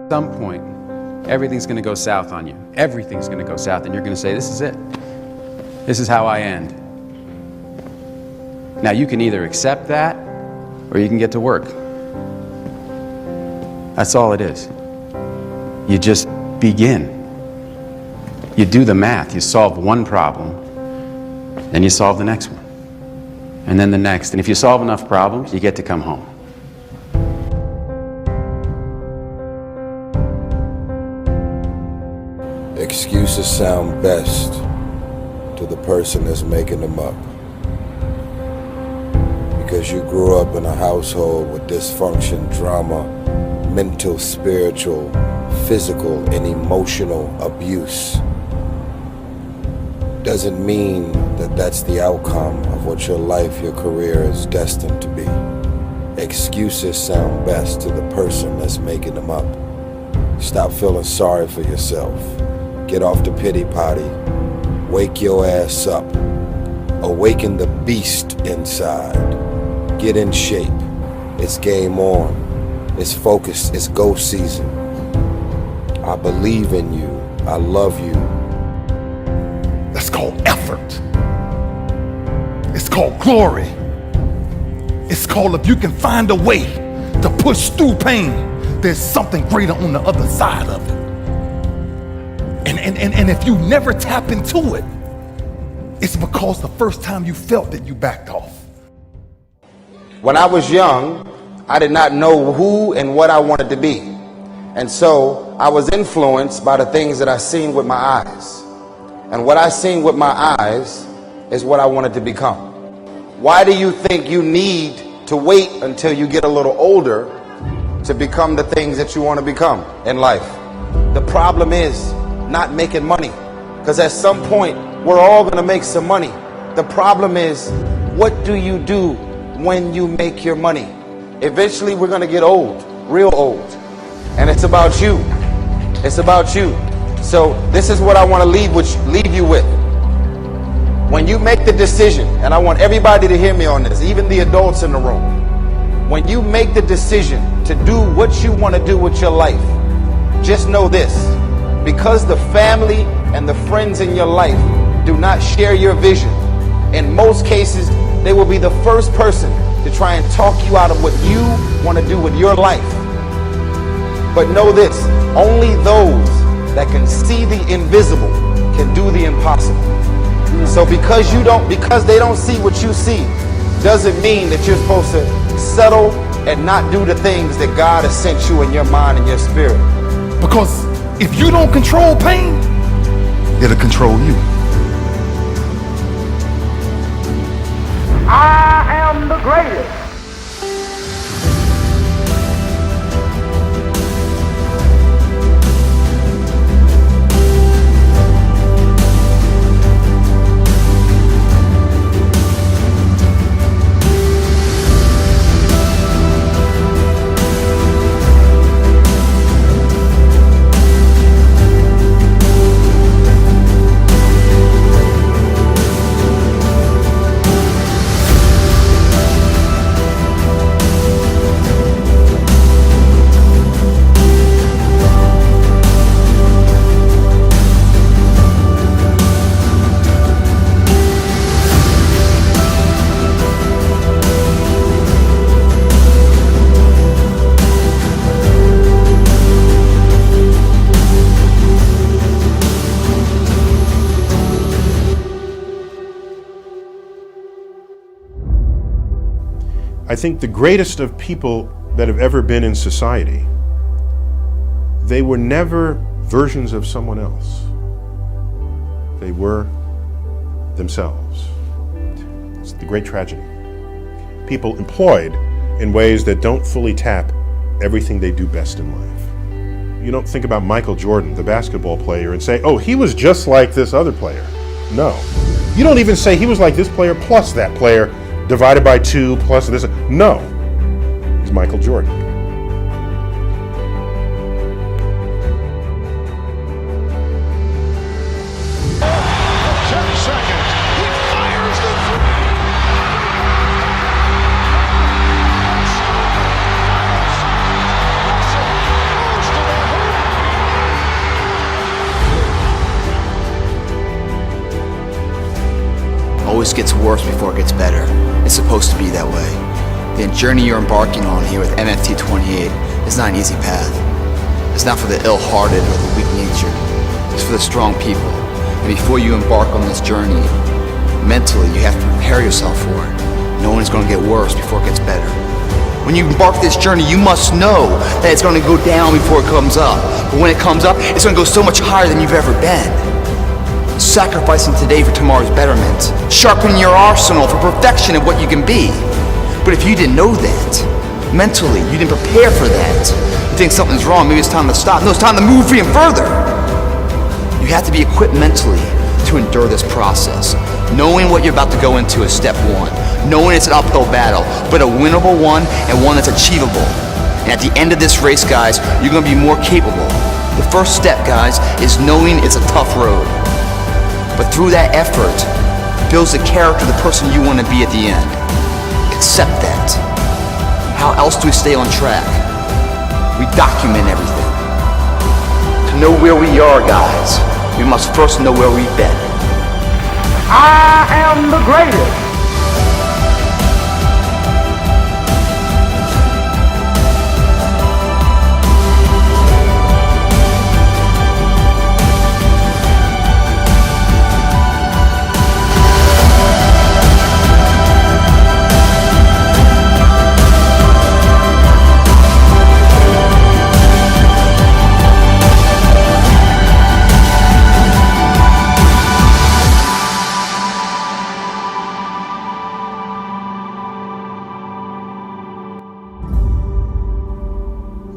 At some point, everything's going to go south on you. Everything's going to go south, and you're going to say, this is it. This is how I end. Now, you can either accept that, or you can get to work. That's all it is. You just begin. You do the math. You solve one problem, then you solve the next one, and then the next. And if you solve enough problems, you get to come home. Excuses sound best to the person that's making them up. Because you grew up in a household with dysfunction, drama, mental, spiritual, physical, and emotional abuse. Doesn't mean that that's the outcome of what your life, your career is destined to be. Excuses sound best to the person that's making them up. Stop feeling sorry for yourself. Get off the pity potty. Wake your ass up. Awaken the beast inside. Get in shape. It's game on. It's focused. It's go season. I believe in you. I love you. That's called effort. It's called glory. It's called if you can find a way to push through pain, there's something greater on the other side of it. And if you never tap into it, it's because the first time you felt it, you backed off. When I was young, I did not know who and what I wanted to be. And so I was influenced by the things that I seen with my eyes. And what I seen with my eyes is what I wanted to become. Why do you think you need to wait until you get a little older to become the things that you want to become in life? The problem is not making money, because at some point we're all going to make some money. The problem is, what do you do when you make your money? Eventually we're going to get old, real old, and it's about you. It's about you. So this is what I want to leave you with. When you make the decision, and I want everybody to hear me on this, even the adults in the room, when you make the decision to do what you want to do with your life, just know this: because the family and the friends in your life do not share your vision, in most cases they will be the first person to try and talk you out of what you want to do with your life. But know this: only those that can see the invisible can do the impossible. So because they don't see what you see, doesn't mean that you're supposed to settle and not do the things that God has sent you in your mind and your spirit. Because if you don't control pain, it'll control you. I am the greatest. I think the greatest of people that have ever been in society, they were never versions of someone else. They were themselves. It's the great tragedy. People employed in ways that don't fully tap everything they do best in life. You don't think about Michael Jordan, the basketball player, and say, oh, he was just like this other player. No. You don't even say he was like this player plus that player divided by 2 plus this. No. He's Michael Jordan. always gets worse before it gets better. It's supposed to be that way. The journey you're embarking on here with MFT 28 is not an easy path. It's not for the ill-hearted or the weak-natured. It's for the strong people. And before you embark on this journey, mentally you have to prepare yourself for it, knowing it's going to get worse before it gets better. When you embark this journey, you must know that it's going to go down before it comes up. But when it comes up, it's going to go so much higher than you've ever been. Sacrificing today for tomorrow's betterment. Sharpening your arsenal for perfection of what you can be. But if you didn't know that, mentally, you didn't prepare for that, you think something's wrong, maybe it's time to stop. No, it's time to move even further. You have to be equipped mentally to endure this process. Knowing what you're about to go into is step one. Knowing it's an uphill battle, but a winnable one and one that's achievable. And at the end of this race, guys, you're going to be more capable. The first step, guys, is knowing it's a tough road. But through that effort, builds the character, the person you want to be at the end. Accept that. How else do we stay on track? We document everything. To know where we are, guys, we must first know where we've been. I am the greatest.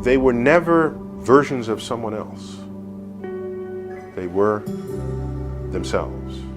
They were never versions of someone else. They were themselves.